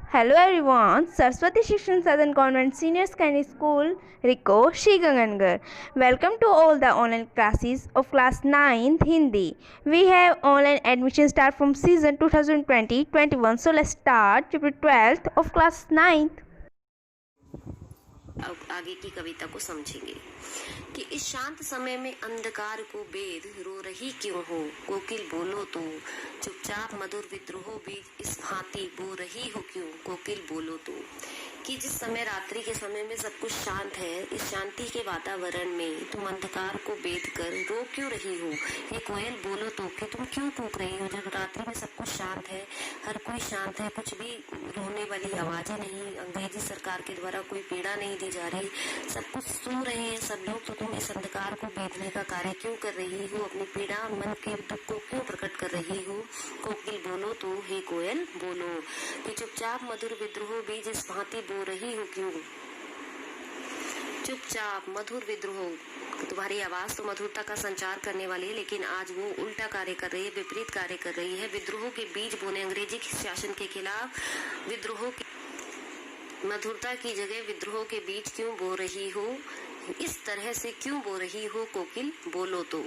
Hello everyone, Saraswati Shikshan Southern Convent Senior Secondary School, Rico, Shigangangar. Welcome to all the online classes of class 9th Hindi. We have online admission start from season 2020-21. So let's start chapter 12th of class 9th. अब आगे की कविता को समझेंगे कि इस शांत समय में अंधकार को बेद रो रही क्यों हो, कोकिल बोलो तो चुपचाप मधुर विद्रोह बीज इस भांति बो रही हो क्यों, कोकिल बोलो तो। कि जिस समय रात्रि के समय में सब कुछ शांत है, इस शांति के वातावरण में तुम अंधकार को बेद कर रो क्यों रही हो। हे कोयल बोलो तो कि तुम क्यों कूक रही हो, जब रात्रि में सब कुछ शांत है, हर कोई शांत है, कुछ भी रोने वाली आवाजें नहीं, अंग्रेजी सरकार के द्वारा कोई पीड़ा नहीं दी जा रही, सब कुछ सो रहे हैं सब लोग, तो तुम इस अंधकार को बेदने का कार्य क्यों कर रही हो, अपनी पीड़ा मन के दुख को क्यों प्रकट कर रही हो। कोकिल बोलो तो हे कोयल बोलो कि चुपचाप मधुर विद्रोह बीज इस भांति बो रही हो क्यों। चुपचाप मधुर विद्रोह, तुम्हारी आवाज तो मधुरता का संचार करने वाली है, लेकिन आज वो उल्टा कार्य कर रही है, विपरीत कार्य कर रही है। विद्रोह के बीज बोने, अंग्रेजी शासन के खिलाफ विद्रोह की मधुरता की जगह विद्रोह के बीज क्यों बो रही हो, इस तरह से क्यों बो रही हो, कोकिल बोलो तो।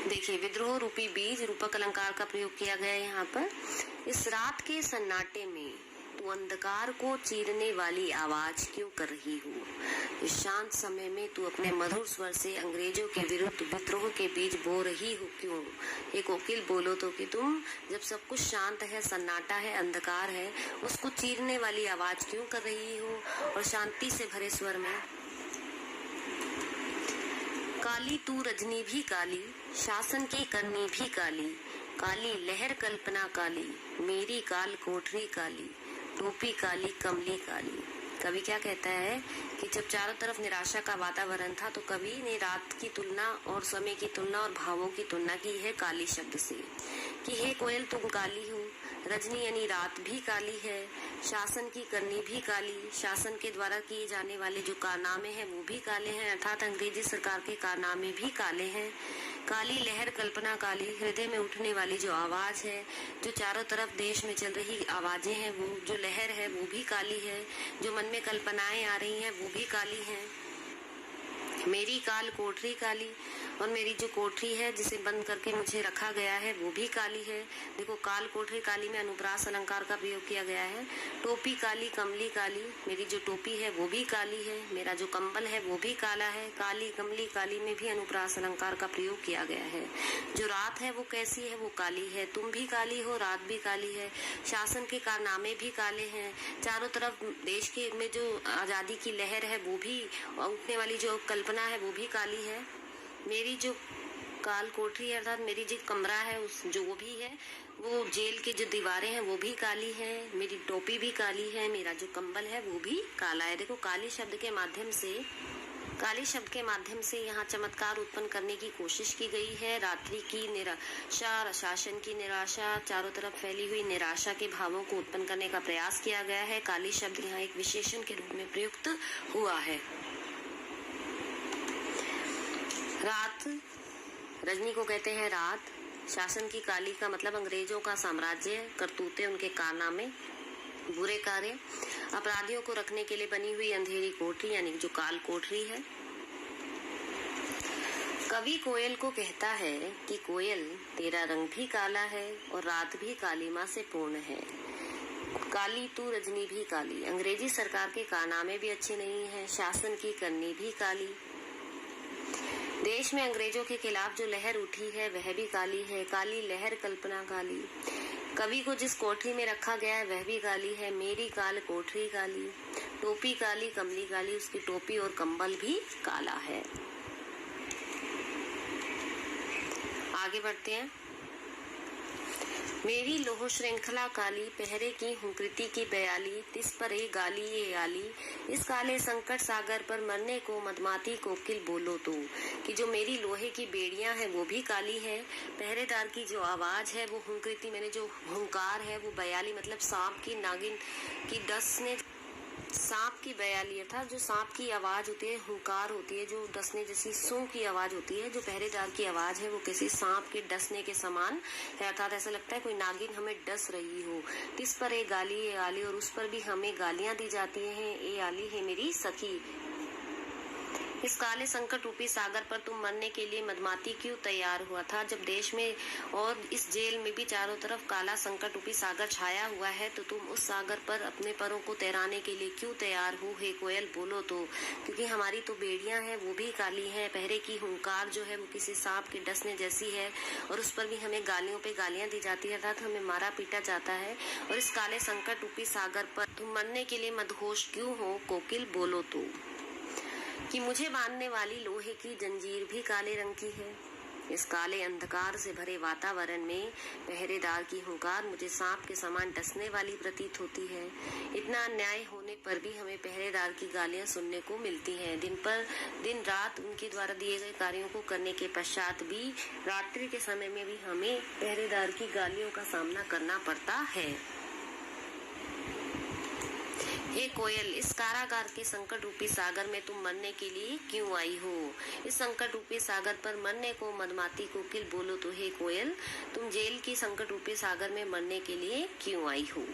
देखिए, विद्रोह रूपी बीज रूपक अलंकार का प्रयोग किया गया है यहाँ पर। इस रात के सन्नाटे में तू अंधकार को चीरने वाली आवाज क्यों कर रही हो। इस शांत समय में तू अपने मधुर स्वर से अंग्रेजों के विरुद्ध विद्रोह के बीज बो रही हो क्यों। ये कोकिल बोलो तो कि तुम जब सब कुछ शांत है, सन्नाटा है, अंधकार है, उसको चीरने वाली आवाज क्यों कर रही हो। और शांति से भरे स्वर में, काली तू रजनी भी काली, शासन की करनी भी काली, काली लहर कल्पना काली, मेरी काल कोठरी काली, टोपी काली कमली काली। कवि क्या कहता है कि जब चारों तरफ निराशा का वातावरण था, तो कवि ने रात की तुलना और समय की तुलना और भावों की तुलना की है काली शब्द से, कि हे कोयल तुम काली हो, रजनी यानी रात भी काली है, शासन की करनी भी काली, शासन के द्वारा किए जाने वाले जो कारनामे हैं वो भी काले हैं, अर्थात अंग्रेजी सरकार के कारनामे भी काले हैं। काली लहर कल्पना काली, हृदय में उठने वाली जो आवाज है, जो चारों तरफ देश में चल रही आवाजें हैं, वो जो लहर है वो भी काली है, जो मन में कल्पनाएं आ रही हैं वो भी काली हैं। मेरी काल कोठरी काली, और मेरी जो कोठरी है जिसे बंद करके मुझे रखा गया है वो भी काली है। देखो, काल कोठरी काली में अनुप्रास अलंकार का प्रयोग किया गया है। टोपी काली कमली काली, मेरी जो टोपी है वो भी काली है, मेरा जो कंबल है वो भी काला है। काली कमली काली में भी अनुप्रास अलंकार का प्रयोग किया गया है। जो रात है वो कैसी है, वो काली है, तुम भी काली हो, रात भी काली है, शासन के कारनामे भी काले हैं, चारों तरफ देश के में जो आजादी की लहर है वो भी, उठने वाली जो कल्पना है वो भी काली है। मेरी जो काल कोठरी है, अर्थात मेरी जो कमरा है उस जो वो भी है, वो जेल की जो दीवारें हैं वो भी काली हैं, मेरी टोपी भी काली है, मेरा जो कंबल है वो भी काला है। देखो, काली शब्द के माध्यम से यहाँ चमत्कार उत्पन्न करने की कोशिश की गई है। रात्रि की निराशा, शासन की निराशा, चारों तरफ फैली हुई निराशा के भावों को उत्पन्न करने का प्रयास किया गया है। काली शब्द यहाँ एक विशेषण के रूप में प्रयुक्त हुआ है। रात, रजनी को कहते हैं रात, शासन की काली का मतलब अंग्रेजों का साम्राज्य, करतूते, उनके कारनामे, बुरे कार्य, अपराधियों को रखने के लिए बनी हुई अंधेरी कोठरी यानी जो काल कोठरी है। कवि कोयल को कहता है कि कोयल तेरा रंग भी काला है और रात भी कालीमा से पूर्ण है। काली तू रजनी भी काली, अंग्रेजी सरकार के कारनामे भी अच्छे नहीं है, शासन की करनी भी काली, देश में अंग्रेजों के खिलाफ जो लहर उठी है वह भी काली है, काली लहर कल्पना काली, कवि को जिस कोठरी में रखा गया है वह भी काली है, मेरी काल कोठरी काली, टोपी काली कमली काली, उसकी टोपी और कंबल भी काला है। आगे बढ़ते हैं। मेरी लोह श्रृंखला काली, पहरे की हूँ कृति की बयाली, तिस पर ए गाली ये आली, इस काले संकट सागर पर मरने को मदमाती कोकिल बोलो तो। कि जो मेरी लोहे की बेड़ियां हैं वो भी काली है, पहरेदार की जो आवाज है वो हुंकृति मैंने जो हुंकार है वो बयाली मतलब सांप की, नागिन की डसने सांप की बयाली अर्थात जो सांप की आवाज होती है, हुंकार होती है, जो डसने जैसी सूं की आवाज होती है, जो पहरेदार की आवाज है वो किसी सांप के डसने के समान है, अर्थात ऐसा लगता है कोई नागिन हमें डस रही हो। तिस पर ए गाली और उस पर भी हमें गालियां दी जाती हैं, ए आली है मेरी सखी। इस काले संकट रूपी सागर पर तुम मरने के लिए मदमाती क्यों तैयार हुआ था? जब देश में और इस जेल में भी चारों तरफ काला संकट रूपी सागर छाया हुआ है, तो तुम उस सागर पर अपने परों को तैराने के लिए क्यों तैयार हो? हे कोयल बोलो तो, क्योंकि हमारी तो बेड़ियां हैं वो भी काली हैं, पहरे की हुंकार जो है वो किसी सांप के डसने जैसी है, और उस पर भी हमें गालियों पे गालियां दी जाती है, अर्थात हमें मारा पीटा जाता है। और इस काले संकट रूपी सागर पर तुम मरने के लिए मदहोश क्यों हो? कोकिल बोलो तो, कि मुझे बांधने वाली लोहे की जंजीर भी काले रंग की है। इस काले अंधकार से भरे वातावरण में पहरेदार की हुंकार मुझे सांप के समान डसने वाली प्रतीत होती है। इतना अन्याय होने पर भी हमें पहरेदार की गालियां सुनने को मिलती हैं। दिन रात उनके द्वारा दिए गए कार्यों को करने के पश्चात भी रात्रि के समय में भी हमें पहरेदार की गालियों का सामना करना पड़ता है। हे कोयल, इस कारागार के संकट रूपी सागर में तुम मरने के लिए क्यों आई हो? इस संकट रूपी सागर पर मरने को मदमाती कोकिल बोलो तो, हे कोयल, तुम जेल की संकट रूपी सागर में मरने के लिए क्यों आई हो?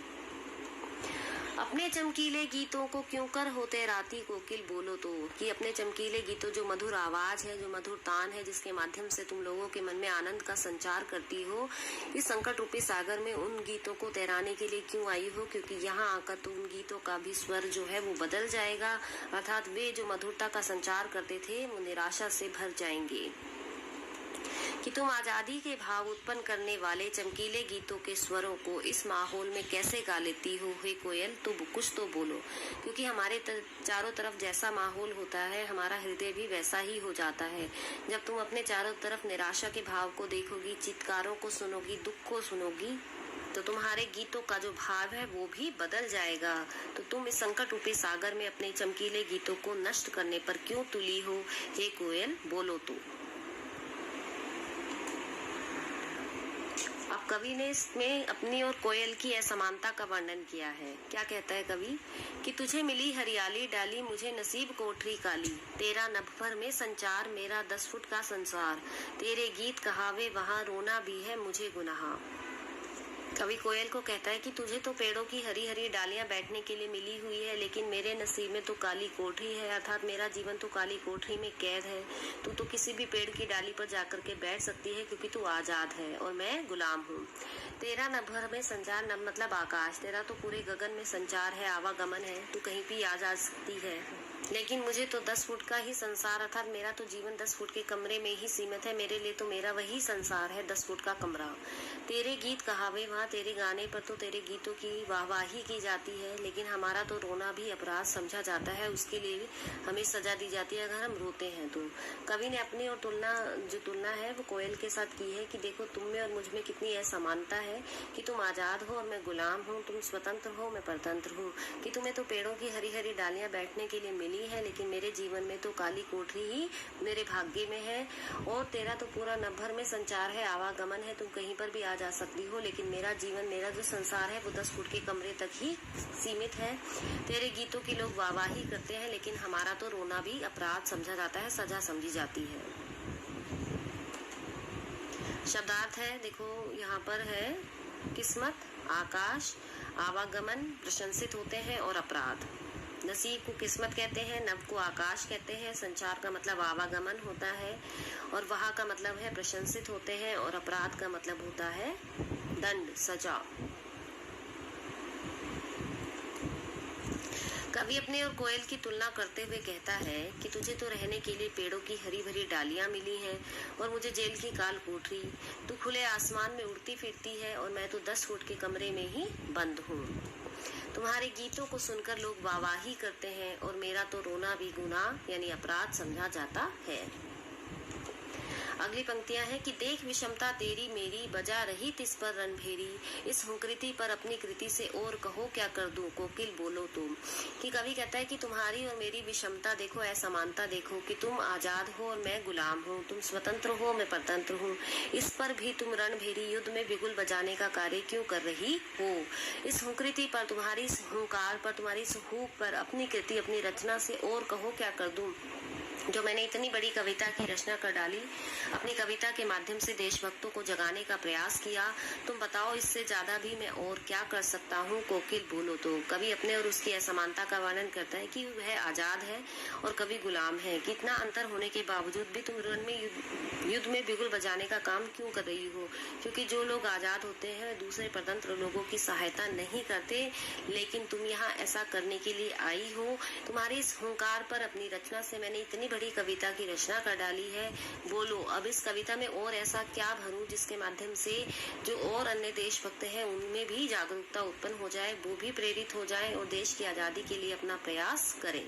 अपने चमकीले गीतों को क्यों कर होते राती कोकिल बोलो तो, कि अपने चमकीले गीतों, जो मधुर आवाज है, जो मधुर तान है, जिसके माध्यम से तुम लोगों के मन में आनंद का संचार करती हो, इस संकट रूपी सागर में उन गीतों को तैराने के लिए क्यों आई हो? क्योंकि यहाँ आकर तो उन गीतों का भी स्वर जो है वो बदल जाएगा, अर्थात वे जो मधुरता का संचार करते थे वो निराशा से भर जाएंगे। कि तुम आजादी के भाव उत्पन्न करने वाले चमकीले गीतों के स्वरों को इस माहौल में कैसे गा लेती हो? हे कोयल, तो कुछ तो बोलो, क्योंकि हमारे चारों तरफ जैसा माहौल होता है हमारा हृदय भी वैसा ही हो जाता है। जब तुम अपने चारों तरफ निराशा के भाव को देखोगी, चित्कारों को सुनोगी, दुख को सुनोगी, तो तुम्हारे गीतों का जो भाव है वो भी बदल जाएगा। तो तुम इस संकट रूपी सागर में अपने चमकीले गीतों को नष्ट करने पर क्यों तुली हो? हे कोयल बोलो तो। अब कवि ने इसमें अपनी और कोयल की असमानता का वर्णन किया है। क्या कहता है कवि? कि तुझे मिली हरियाली डाली मुझे नसीब कोठरी काली, तेरा नभ भर में संचार मेरा 10 फुट का संसार, तेरे गीत कहावे वहाँ रोना भी है मुझे गुनाह। कवि कोयल को कहता है कि तुझे तो पेड़ों की हरी हरी डालियां बैठने के लिए मिली हुई है, लेकिन मेरे नसीब में तो काली कोठरी है, अर्थात मेरा जीवन तो काली कोठरी में कैद है। तू तो किसी भी पेड़ की डाली पर जाकर के बैठ सकती है, क्योंकि तू आजाद है और मैं गुलाम हूँ। तेरा नभ भर में संचार, नभ मतलब आकाश, तेरा तो पूरे गगन में संचार है, आवागमन है, तू कहीं भी आ जा सकती है। लेकिन मुझे तो 10 फुट का ही संसार, अर्थात मेरा तो जीवन 10 फुट के कमरे में ही सीमित है। मेरे लिए तो मेरा वही संसार है, 10 फुट का कमरा। तेरे गीत कहावे वहाँ, तेरे गाने पर तो तेरे गीतों की वाहवाही की जाती है, लेकिन हमारा तो रोना भी अपराध समझा जाता है, उसके लिए हमें सजा दी जाती है अगर हम रोते हैं तो। कवि ने अपनी और तुलना है वो कोयल के साथ की है, कि देखो तुम में और मुझ में कितनी असमानता है, कि तुम आजाद हो और मैं गुलाम हूँ, तुम स्वतंत्र हो मैं परतंत्र हूँ, कि तुम्हें तो पेड़ों की हरी हरी डालियां बैठने के लिए मिली है, लेकिन मेरे जीवन में तो काली कोठरी ही मेरे भाग्य में है। और तेरा तो पूरा नभर में संचार है, आवागमन है, तुम कहीं पर भी आ जा सकती हो, लेकिन मेरा जीवन, मेरा जो संसार है वो 10 फुट के कमरे तक ही सीमित है। तेरे गीतों की लोग वाहवाही करते हैं, लेकिन हमारा तो रोना भी अपराध समझा जाता है, सजा समझी जाती है। शब्दार्थ है, देखो यहाँ पर है किस्मत, आकाश, आवागमन प्रशंसित होते हैं और अपराध। नसीब को किस्मत कहते हैं, नभ को आकाश कहते हैं, संचार का मतलब आवागमन होता है, और वहाँ का मतलब है प्रशंसित होते हैं, और अपराध का मतलब होता है दंड, सजा। कवि अपने और कोयल की तुलना करते हुए कहता है कि तुझे तो रहने के लिए पेड़ों की हरी भरी डालियां मिली हैं, और मुझे जेल की काल कोठरी, तू खुले आसमान में उड़ती फिरती है, और मैं तो 10 फुट के कमरे में ही बंद हूँ। तुम्हारे गीतों को सुनकर लोग वाहवाही करते हैं, और मेरा तो रोना भी गुनाह यानी अपराध समझा जाता है। अगली पंक्तियां हैं कि देख विषमता तेरी मेरी, बजा रही तिस पर रणभेरी, इस हुंकृति पर अपनी कृति से और कहो क्या कर दूं, कोकिल बोलो तुम। कि कवि कहता है कि तुम्हारी और मेरी विषमता देखो, असमानता देखो, कि तुम आजाद हो और मैं गुलाम हूँ, तुम स्वतंत्र हो मैं परतंत्र हूँ, इस पर भी तुम रणभेरी युद्ध में बिगुल बजाने का कार्य क्यों कर रही हो। इस हुंकृति पर, तुम्हारी इस हुंकार पर, तुम्हारी इस हूक पर अपनी कृति, अपनी रचना से और कहो क्या कर दूं, जो मैंने इतनी बड़ी कविता की रचना कर डाली, अपनी कविता के माध्यम से देशभक्तों को जगाने का प्रयास किया, तुम बताओ इससे ज्यादा भी मैं और क्या कर सकता हूँ, कोकिल बोलो तो। कवि अपने और उसकी असमानता का वर्णन करता है कि वह आजाद है और कवि गुलाम है, कि इतना अंतर होने के बावजूद भी तुम रण में युद्ध में बिगुल बजाने का काम क्यों कर रही हो। क्योंकि जो लोग आजाद होते हैं दूसरे परतंत्र लोगों की सहायता नहीं करते, लेकिन तुम यहाँ ऐसा करने के लिए आई हो। तुम्हारे इस हुंकार पर, अपनी रचना से मैंने इतनी बड़ी कविता की रचना कर डाली है, बोलो अब इस कविता में और ऐसा क्या भरूं जिसके माध्यम से जो और अन्य देशभक्त हैं उनमें भी जागरूकता उत्पन्न हो जाए, वो भी प्रेरित हो जाए और देश की आजादी के लिए अपना प्रयास करें।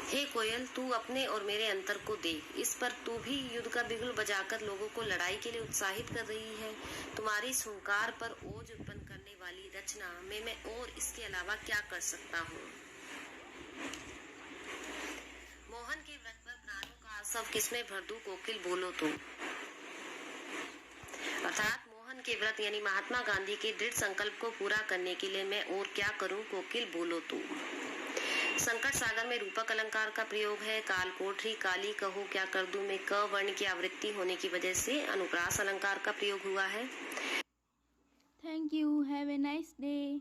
हे कोयल, तू अपने और मेरे अंतर को देख, इस पर तू भी युद्ध का बिगुल बजाकर लोगों को लड़ाई के लिए उत्साहित कर रही है। तुम्हारी इस हुंकार पर ओज उत्पन्न करने वाली रचना में मैं और इसके अलावा क्या कर सकता हूँ। मोहन के व्रत पर प्राणों का आसव किसमें भर दूं, कोकिल बोलो तो। अर्थात मोहन के व्रत यानी महात्मा गांधी के दृढ़ संकल्प को पूरा करने के लिए मैं और क्या करूं, कोकिल बोलो तो। संकट सागर में रूपक अलंकार का प्रयोग है। काल कोठरी काली कहो क्या कर दूं में क वर्ण की आवृत्ति होने की वजह से अनुप्रास अलंकार का प्रयोग हुआ है। Thank you. Have a nice day.